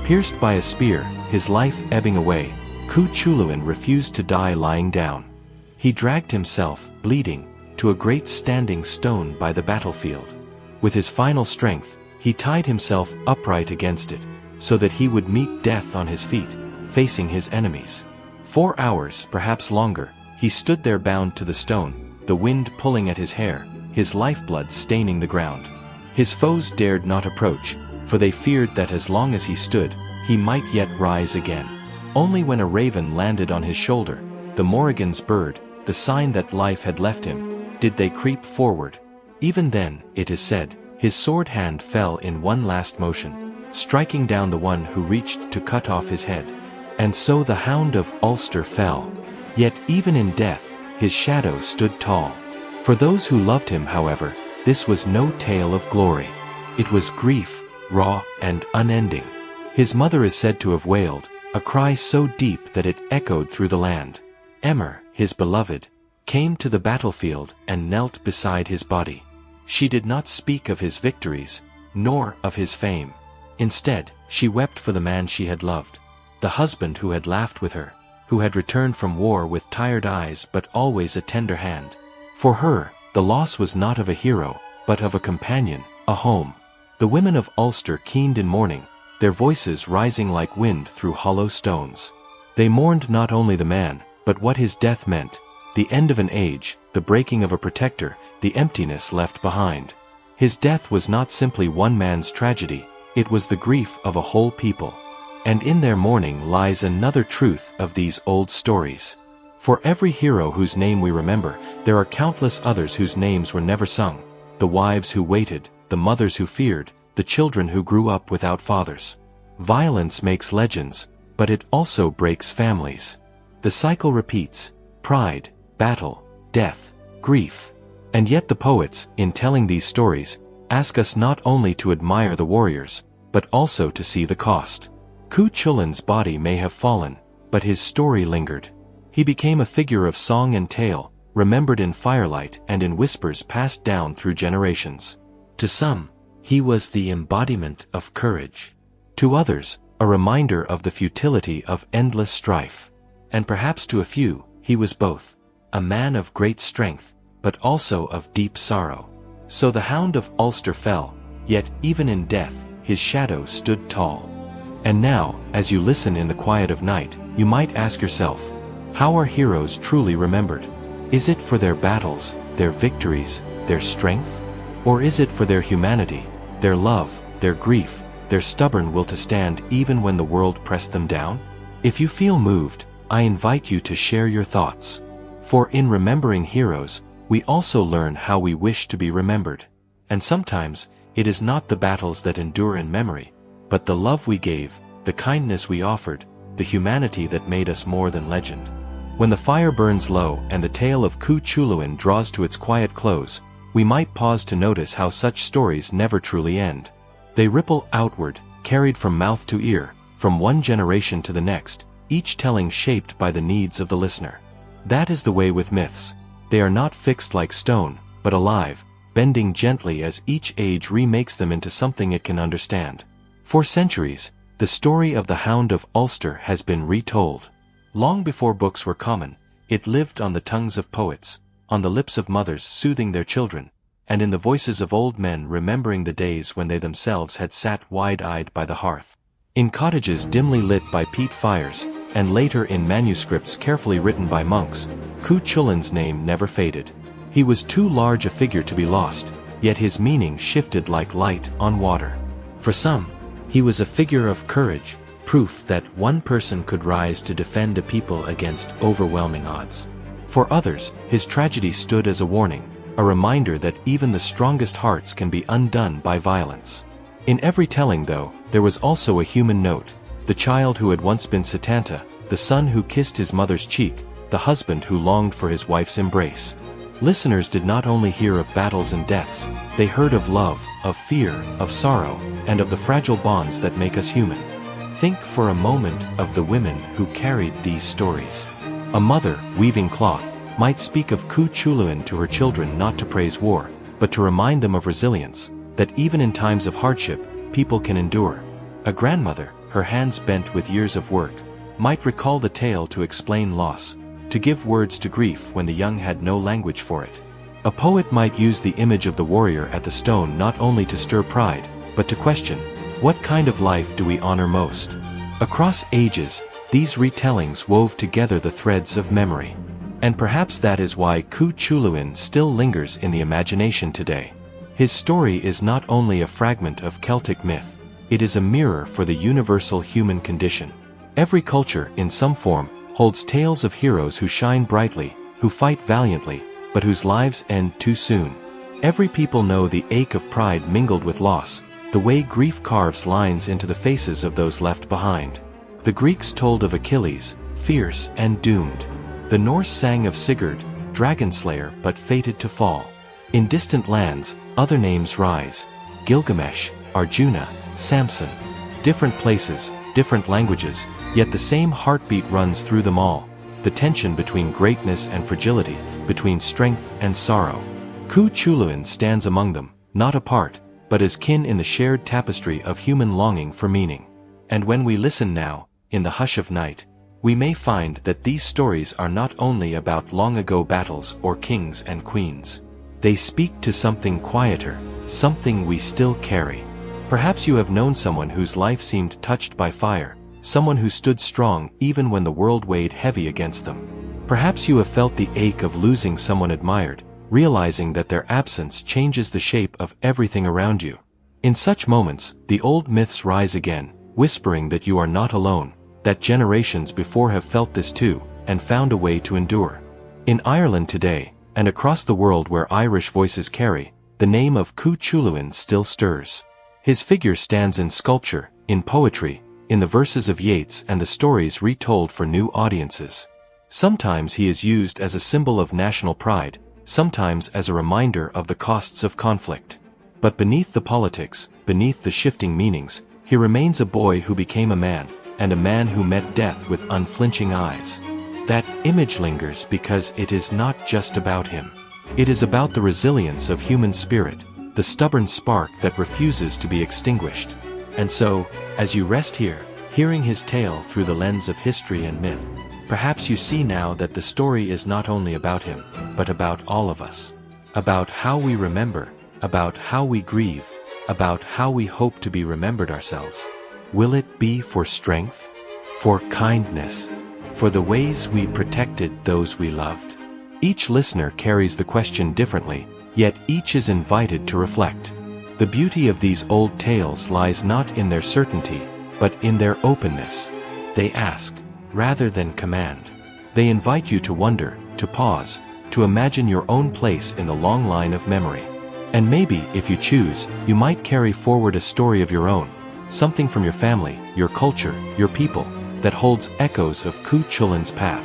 Pierced by a spear, his life ebbing away, Cú Chulainn refused to die lying down. He dragged himself, bleeding, to a great standing stone by the battlefield. With his final strength, he tied himself upright against it, so that he would meet death on his feet, facing his enemies. 4 hours, perhaps longer, he stood there bound to the stone, the wind pulling at his hair, his lifeblood staining the ground. His foes dared not approach, for they feared that as long as he stood, he might yet rise again. Only when a raven landed on his shoulder, the Morrigan's bird, the sign that life had left him, did they creep forward. Even then, it is said, his sword hand fell in one last motion, striking down the one who reached to cut off his head. And so the Hound of Ulster fell. Yet even in death, his shadow stood tall. For those who loved him, however, this was no tale of glory. It was grief, raw and unending. His mother is said to have wailed, a cry so deep that it echoed through the land. Emer, his beloved, came to the battlefield and knelt beside his body. She did not speak of his victories, nor of his fame. Instead, she wept for the man she had loved, the husband who had laughed with her, who had returned from war with tired eyes but always a tender hand. For her, the loss was not of a hero, but of a companion, a home. The women of Ulster keened in mourning, their voices rising like wind through hollow stones. They mourned not only the man, but what his death meant, the end of an age, the breaking of a protector, the emptiness left behind. His death was not simply one man's tragedy, it was the grief of a whole people. And in their mourning lies another truth of these old stories. For every hero whose name we remember, there are countless others whose names were never sung. The wives who waited, the mothers who feared, the children who grew up without fathers. Violence makes legends, but it also breaks families. The cycle repeats: pride, battle, death, grief. And yet the poets, in telling these stories, ask us not only to admire the warriors, but also to see the cost. Cú Chulainn's body may have fallen, but his story lingered. He became a figure of song and tale, remembered in firelight and in whispers passed down through generations. To some, he was the embodiment of courage. To others, a reminder of the futility of endless strife. And perhaps to a few, he was both, a man of great strength, but also of deep sorrow. So the Hound of Ulster fell, yet even in death, his shadow stood tall. And now, as you listen in the quiet of night, you might ask yourself, how are heroes truly remembered? Is it for their battles, their victories, their strength? Or is it for their humanity, their love, their grief, their stubborn will to stand even when the world pressed them down? If you feel moved, I invite you to share your thoughts. For in remembering heroes, we also learn how we wish to be remembered. And sometimes, it is not the battles that endure in memory, but the love we gave, the kindness we offered, the humanity that made us more than legend. When the fire burns low and the tale of Cú Chulainn draws to its quiet close, we might pause to notice how such stories never truly end. They ripple outward, carried from mouth to ear, from one generation to the next, each telling shaped by the needs of the listener. That is the way with myths. They are not fixed like stone, but alive, bending gently as each age remakes them into something it can understand. For centuries, the story of the Hound of Ulster has been retold. Long before books were common, it lived on the tongues of poets, on the lips of mothers soothing their children, and in the voices of old men remembering the days when they themselves had sat wide-eyed by the hearth. In cottages dimly lit by peat fires, and later in manuscripts carefully written by monks, Cú Chulainn's name never faded. He was too large a figure to be lost, yet his meaning shifted like light on water. For some, he was a figure of courage, proof that one person could rise to defend a people against overwhelming odds. For others, his tragedy stood as a warning, a reminder that even the strongest hearts can be undone by violence. In every telling, though, there was also a human note: the child who had once been Sétanta, the son who kissed his mother's cheek, the husband who longed for his wife's embrace. Listeners did not only hear of battles and deaths, they heard of love, of fear, of sorrow, and of the fragile bonds that make us human. Think for a moment of the women who carried these stories. A mother, weaving cloth, might speak of Cú Chulainn to her children not to praise war, but to remind them of resilience, that even in times of hardship, people can endure. A grandmother, her hands bent with years of work, might recall the tale to explain loss, to give words to grief when the young had no language for it. A poet might use the image of the warrior at the stone not only to stir pride, but to question, what kind of life do we honor most? Across ages, these retellings wove together the threads of memory. And perhaps that is why Cú Chulainn still lingers in the imagination today. His story is not only a fragment of Celtic myth, it is a mirror for the universal human condition. Every culture, in some form, holds tales of heroes who shine brightly, who fight valiantly, but whose lives end too soon. Every people know the ache of pride mingled with loss, the way grief carves lines into the faces of those left behind. The Greeks told of Achilles, fierce and doomed. The Norse sang of Sigurd, dragon slayer but fated to fall. In distant lands, other names rise: Gilgamesh, Arjuna, Samson. Different places, different languages, yet the same heartbeat runs through them all, the tension between greatness and fragility, between strength and sorrow. Cú Chulainn stands among them, not apart, but as kin in the shared tapestry of human longing for meaning. And when we listen now, in the hush of night, we may find that these stories are not only about long-ago battles or kings and queens. They speak to something quieter, something we still carry. Perhaps you have known someone whose life seemed touched by fire, someone who stood strong even when the world weighed heavy against them. Perhaps you have felt the ache of losing someone admired, realizing that their absence changes the shape of everything around you. In such moments, the old myths rise again, whispering that you are not alone, that generations before have felt this too, and found a way to endure. In Ireland today, and across the world where Irish voices carry, the name of Cú Chulainn still stirs. His figure stands in sculpture, in poetry, in the verses of Yeats and the stories retold for new audiences. Sometimes he is used as a symbol of national pride, sometimes as a reminder of the costs of conflict. But beneath the politics, beneath the shifting meanings, he remains a boy who became a man, and a man who met death with unflinching eyes. That image lingers because it is not just about him. It is about the resilience of human spirit, the stubborn spark that refuses to be extinguished. And so, as you rest here, hearing his tale through the lens of history and myth, perhaps you see now that the story is not only about him, but about all of us. About how we remember, about how we grieve, about how we hope to be remembered ourselves. Will it be for strength? For kindness? For the ways we protected those we loved? Each listener carries the question differently, yet each is invited to reflect. The beauty of these old tales lies not in their certainty, but in their openness. They ask, rather than command. They invite you to wonder, to pause, to imagine your own place in the long line of memory. And maybe, if you choose, you might carry forward a story of your own, something from your family, your culture, your people, that holds echoes of Cú Chulainn's path.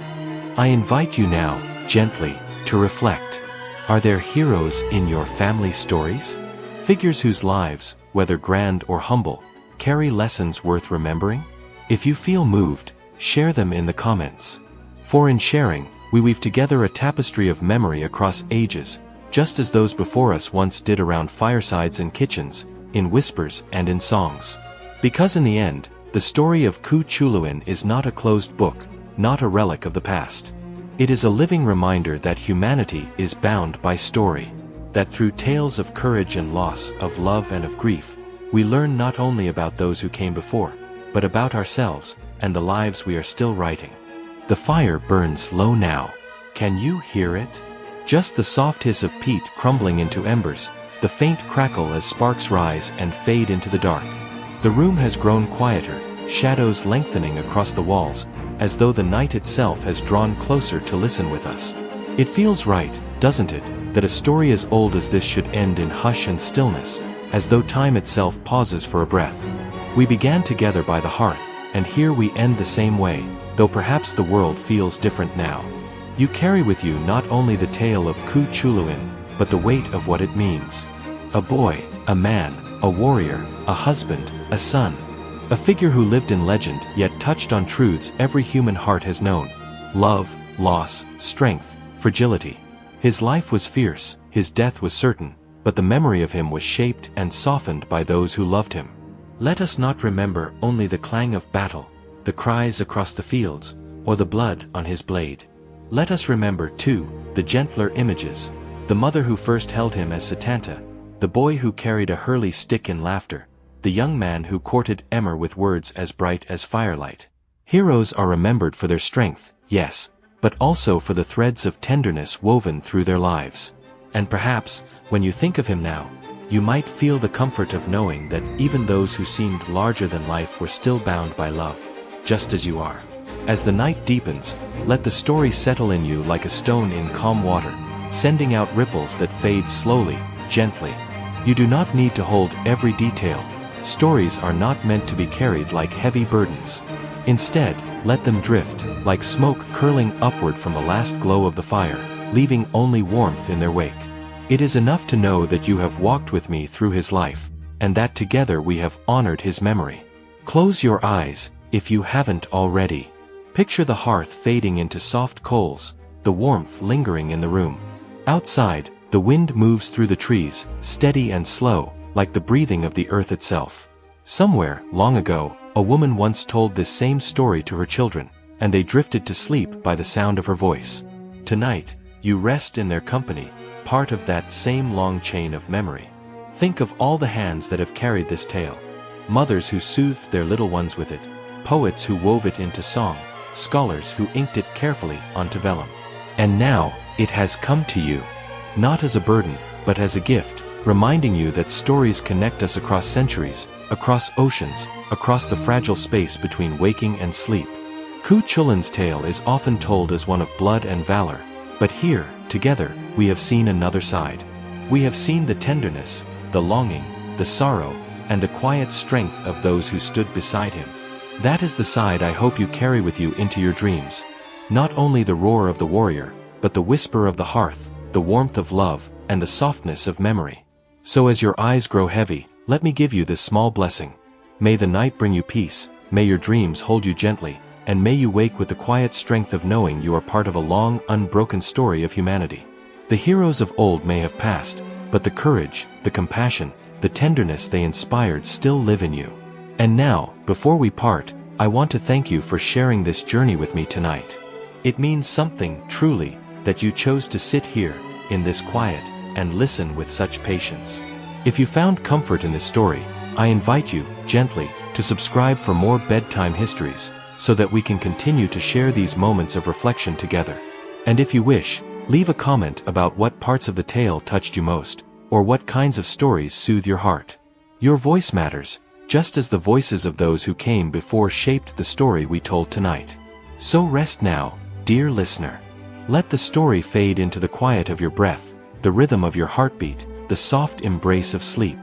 I invite you now, gently, to reflect. Are there heroes in your family stories? Figures whose lives, whether grand or humble, carry lessons worth remembering? If you feel moved, share them in the comments. For in sharing, we weave together a tapestry of memory across ages, just as those before us once did around firesides and kitchens, in whispers and in songs. Because in the end, the story of Cú Chulainn is not a closed book, not a relic of the past. It is a living reminder that humanity is bound by story, that through tales of courage and loss, of love and of grief, we learn not only about those who came before, but about ourselves and the lives we are still writing. The fire burns low now. Can you hear it? Just the soft hiss of peat crumbling into embers, the faint crackle as sparks rise and fade into the dark. The room has grown quieter, shadows lengthening across the walls, as though the night itself has drawn closer to listen with us. It feels right, doesn't it, that a story as old as this should end in hush and stillness, as though time itself pauses for a breath. We began together by the hearth, and here we end the same way, though perhaps the world feels different now. You carry with you not only the tale of Cú Chulainn, but the weight of what it means. A boy, a man, a warrior, a husband, a son. A figure who lived in legend yet touched on truths every human heart has known. Love, loss, strength, fragility. His life was fierce, his death was certain, but the memory of him was shaped and softened by those who loved him. Let us not remember only the clang of battle, the cries across the fields, or the blood on his blade. Let us remember, too, the gentler images, the mother who first held him as Sétanta, the boy who carried a hurley stick in laughter, the young man who courted Emer with words as bright as firelight. Heroes are remembered for their strength, yes, but also for the threads of tenderness woven through their lives. And perhaps, when you think of him now, you might feel the comfort of knowing that even those who seemed larger than life were still bound by love, just as you are. As the night deepens, let the story settle in you like a stone in calm water, sending out ripples that fade slowly, gently. You do not need to hold every detail. Stories are not meant to be carried like heavy burdens. Instead, let them drift, like smoke curling upward from the last glow of the fire, leaving only warmth in their wake. It is enough to know that you have walked with me through his life, and that together we have honored his memory. Close your eyes, if you haven't already. Picture the hearth fading into soft coals, the warmth lingering in the room. Outside, the wind moves through the trees, steady and slow, like the breathing of the earth itself. Somewhere, long ago, a woman once told this same story to her children, and they drifted to sleep by the sound of her voice. Tonight, you rest in their company, part of that same long chain of memory. Think of all the hands that have carried this tale. Mothers who soothed their little ones with it, poets who wove it into song, scholars who inked it carefully onto vellum. And now, it has come to you. Not as a burden, but as a gift, reminding you that stories connect us across centuries, across oceans, across the fragile space between waking and sleep. Cú Chulainn's tale is often told as one of blood and valor, but here, together, we have seen another side. We have seen the tenderness, the longing, the sorrow, and the quiet strength of those who stood beside him. That is the side I hope you carry with you into your dreams. Not only the roar of the warrior, but the whisper of the hearth, the warmth of love, and the softness of memory. So as your eyes grow heavy, let me give you this small blessing. May the night bring you peace, may your dreams hold you gently, and may you wake with the quiet strength of knowing you are part of a long, unbroken story of humanity. The heroes of old may have passed, but the courage, the compassion, the tenderness they inspired still live in you. And now, before we part, I want to thank you for sharing this journey with me tonight. It means something, truly, that you chose to sit here, in this quiet, and listen with such patience. If you found comfort in this story, I invite you, gently, to subscribe for more bedtime histories, so that we can continue to share these moments of reflection together. And if you wish, leave a comment about what parts of the tale touched you most, or what kinds of stories soothe your heart. Your voice matters, just as the voices of those who came before shaped the story we told tonight. So rest now, dear listener. Let the story fade into the quiet of your breath, the rhythm of your heartbeat, the soft embrace of sleep.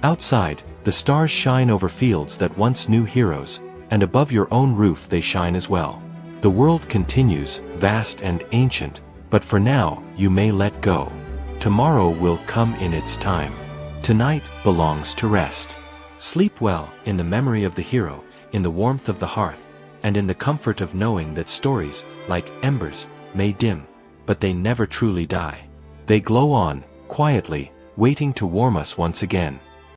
Outside, the stars shine over fields that once knew heroes, and above your own roof they shine as well. The world continues, vast and ancient, but for now, you may let go. Tomorrow will come in its time. Tonight belongs to rest. Sleep well, in the memory of the hero, in the warmth of the hearth, and in the comfort of knowing that stories, like embers, may dim, but they never truly die. They glow on, quietly, waiting to warm us once again.